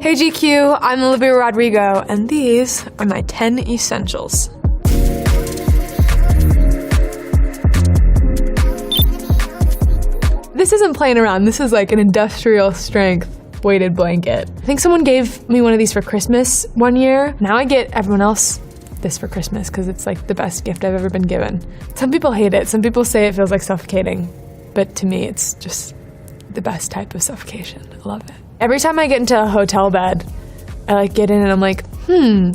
Hey GQ, I'm Olivia Rodrigo, and these are my 10 essentials. This isn't playing around, this is like an industrial strength weighted blanket. I think someone gave me one of these for Christmas one year. Now I get everyone else this for Christmas because it's like the best gift I've ever been given. Some people hate it, some people say it feels like suffocating, but to me it's just the best type of suffocation. I love it. Every time I get into a hotel bed, I like get in and I'm like,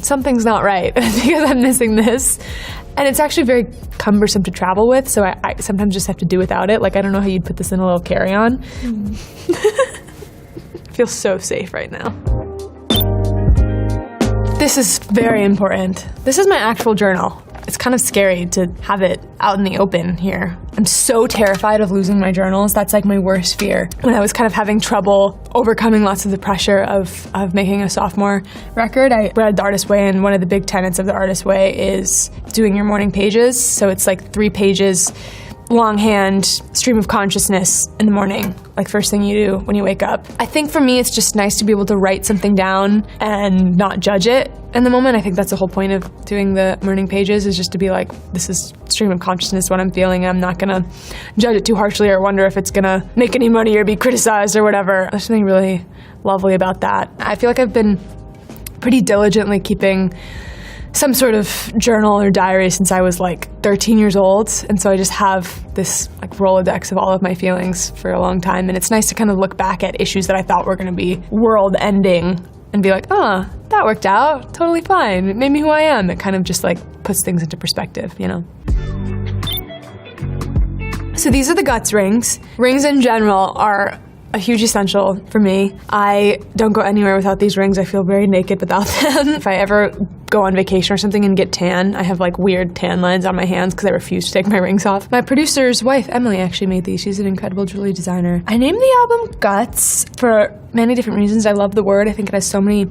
something's not right because I'm missing this. And it's actually very cumbersome to travel with, so I sometimes just have to do without it. Like, I don't know how you'd put this in a little carry-on. Feels so safe right now. This is very important. This is my actual journal. It's kind of scary to have it out in the open here. I'm so terrified of losing my journals. That's like my worst fear. When I was kind of having trouble overcoming lots of the pressure of making a sophomore record, I read The Artist's Way, and one of the big tenets of The Artist's Way is doing your morning pages. So it's like 3 pages, longhand, stream of consciousness in the morning, like first thing you do when you wake up. I think for me, it's just nice to be able to write something down and not judge it in the moment. I think that's the whole point of doing the morning pages, is just to be like, this is stream of consciousness, what I'm feeling. I'm not gonna judge it too harshly or wonder if it's gonna make any money or be criticized or whatever. There's something really lovely about that. I feel like I've been pretty diligently keeping some sort of journal or diary since I was like 13 years old. And so I just have this like Rolodex of all of my feelings for a long time. And it's nice to kind of look back at issues that I thought were gonna be world ending and be like, oh, that worked out, totally fine. It made me who I am. It kind of just like puts things into perspective, you know? So these are the guts rings. Rings in general are a huge essential for me. I don't go anywhere without these rings. I feel very naked without them. If I ever go on vacation or something and get tan, I have like weird tan lines on my hands because I refuse to take my rings off. My producer's wife, Emily, actually made these. She's an incredible jewelry designer. I named the album Guts for many different reasons. I love the word. I think it has so many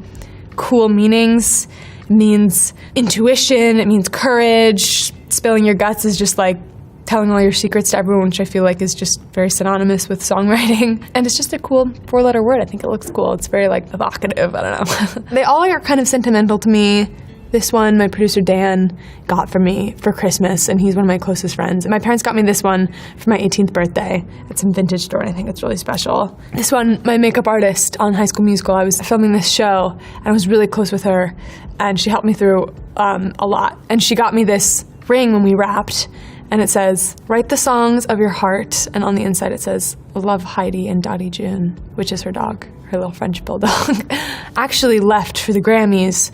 cool meanings. It means intuition. It means courage. Spilling your guts is just like telling all your secrets to everyone, which I feel like is just very synonymous with songwriting. And it's just a cool 4-letter word. I think it looks cool. It's very like evocative. I don't know. They all are kind of sentimental to me. This one, my producer Dan got for me for Christmas, and he's one of my closest friends. And my parents got me this one for my 18th birthday at some vintage store, and I think it's really special. This one, my makeup artist on High School Musical, I was filming this show, and I was really close with her, and she helped me through a lot. And she got me this ring when we wrapped, and it says, write the songs of your heart. And on the inside it says, love Heidi and Dottie June, which is her dog, her little French bulldog. Actually left for the Grammys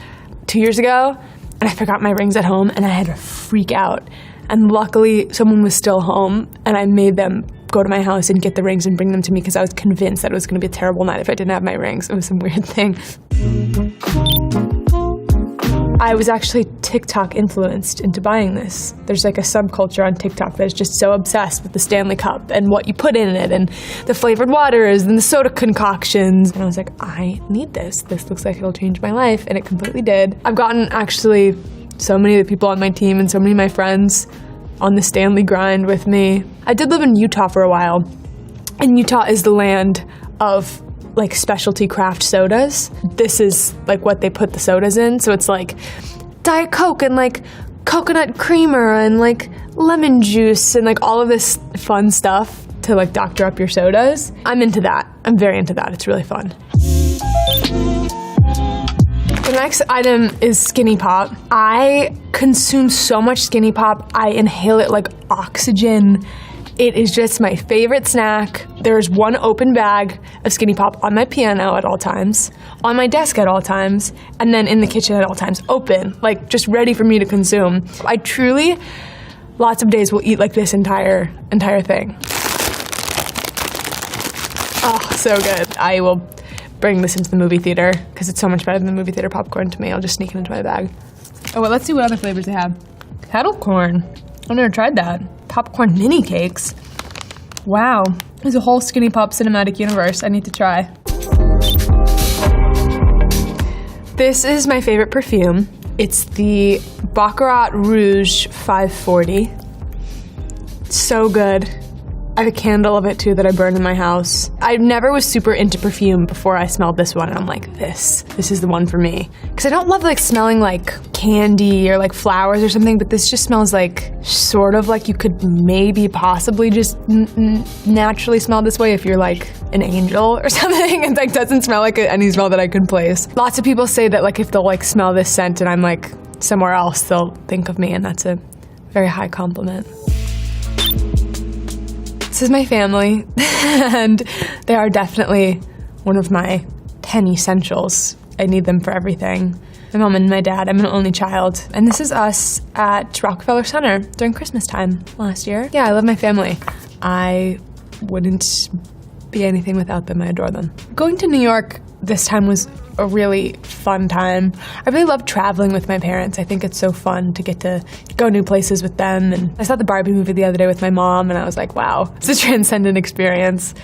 2 years ago, and I forgot my rings at home, and I had to freak out. And luckily someone was still home, and I made them go to my house and get the rings and bring them to me because I was convinced that it was going to be a terrible night if I didn't have my rings. It was some weird thing. I was actually TikTok influenced into buying this. There's like a subculture on TikTok that is just so obsessed with the Stanley Cup and what you put in it and the flavored waters and the soda concoctions. And I was like, I need this. This looks like it'll change my life, and it completely did. I've gotten actually so many of the people on my team and so many of my friends on the Stanley grind with me. I did live in Utah for a while, and Utah is the land of like specialty craft sodas. This is like what they put the sodas in. So it's like Diet Coke and like coconut creamer and like lemon juice and like all of this fun stuff to like doctor up your sodas. I'm into that. I'm very into that. It's really fun. The next item is Skinny Pop. I consume so much Skinny Pop. I inhale it like oxygen. It is just my favorite snack. There's one open bag of Skinny Pop on my piano at all times, on my desk at all times, and then in the kitchen at all times, open, like just ready for me to consume. I truly, lots of days will eat like this entire thing. Oh, so good. I will bring this into the movie theater because it's so much better than the movie theater popcorn to me. I'll just sneak it into my bag. Oh, well, let's see what other flavors they have. Kettle corn. I've never tried that. Popcorn mini cakes. Wow. There's a whole Skinny Pop cinematic universe I need to try. This is my favorite perfume. It's the Baccarat Rouge 540. So good. I have a candle of it too that I burn in my house. I never was super into perfume before I smelled this one, and I'm like, this is the one for me. Because I don't love like smelling like candy or like flowers or something, but this just smells like sort of like you could maybe possibly just naturally smell this way if you're like an angel or something. It like doesn't smell like any smell that I could place. Lots of people say that like if they'll like smell this scent and I'm like somewhere else, they'll think of me, and that's a very high compliment. This is my family, and they are definitely one of my 10 essentials. I need them for everything. My mom and my dad, I'm an only child. And this is us at Rockefeller Center during Christmas time last year. Yeah, I love my family. I wouldn't be anything without them. I adore them. Going to New York this time was a really fun time. I really love traveling with my parents. I think it's so fun to get to go new places with them. And I saw the Barbie movie the other day with my mom, and I was like, wow, it's a transcendent experience.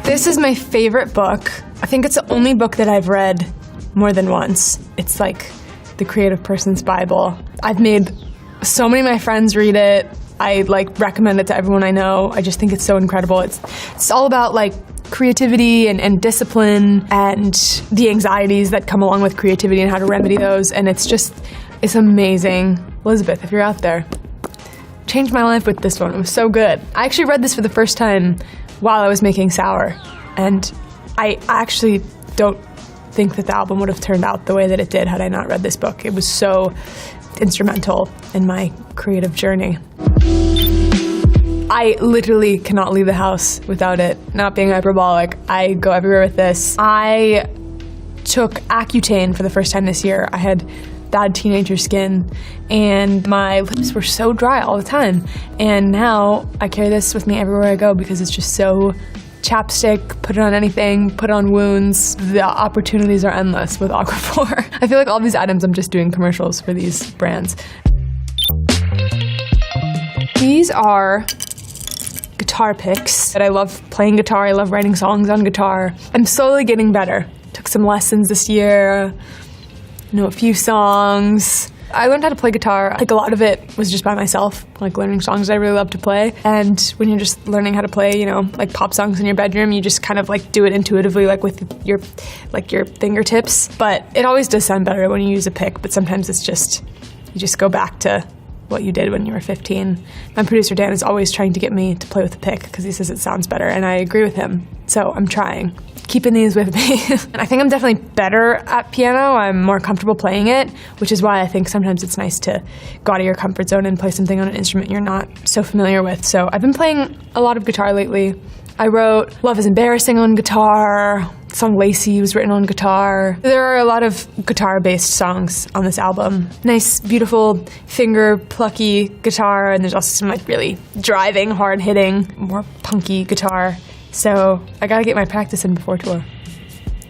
This is my favorite book. I think it's the only book that I've read more than once. It's like the creative person's Bible. I've made so many of my friends read it. I like recommend it to everyone I know. I just think it's so incredible. It's all about like creativity and discipline and the anxieties that come along with creativity and how to remedy those. And it's amazing. Elizabeth, if you're out there, changed my life with this one. It was so good. I actually read this for the first time while I was making Sour. And I actually don't think that the album would have turned out the way that it did had I not read this book. It was so instrumental in my creative journey. I literally cannot leave the house without it. Not being hyperbolic, I go everywhere with this. I took Accutane for the first time this year. I had bad teenager skin, and my lips were so dry all the time. And now I carry this with me everywhere I go because it's just so chapstick, put it on anything, put it on wounds. The opportunities are endless with Aquaphor. I feel like all these items I'm just doing commercials for these brands. These are guitar picks. That I love playing guitar, I love writing songs on guitar. I'm slowly getting better. Took some lessons this year, know a few songs. I learned how to play guitar. Like a lot of it was just by myself, like learning songs that I really love to play. And when you're just learning how to play, you know, like pop songs in your bedroom, you just kind of like do it intuitively, like with your fingertips. But it always does sound better when you use a pick, but sometimes it's just, you just go back to what you did when you were 15. My producer Dan is always trying to get me to play with a pick because he says it sounds better, and I agree with him. So I'm trying. Keeping these with me. And I think I'm definitely better at piano. I'm more comfortable playing it, which is why I think sometimes it's nice to go out of your comfort zone and play something on an instrument you're not so familiar with. So I've been playing a lot of guitar lately. I wrote Love is Embarrassing on guitar. The song Lacey was written on guitar. There are a lot of guitar-based songs on this album. Nice, beautiful, finger-plucky guitar, and there's also some like really driving, hard-hitting, more punky guitar. So I gotta get my practice in before tour.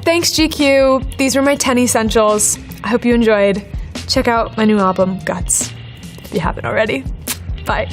Thanks, GQ. These were my 10 essentials. I hope you enjoyed. Check out my new album, Guts, if you haven't already. Bye.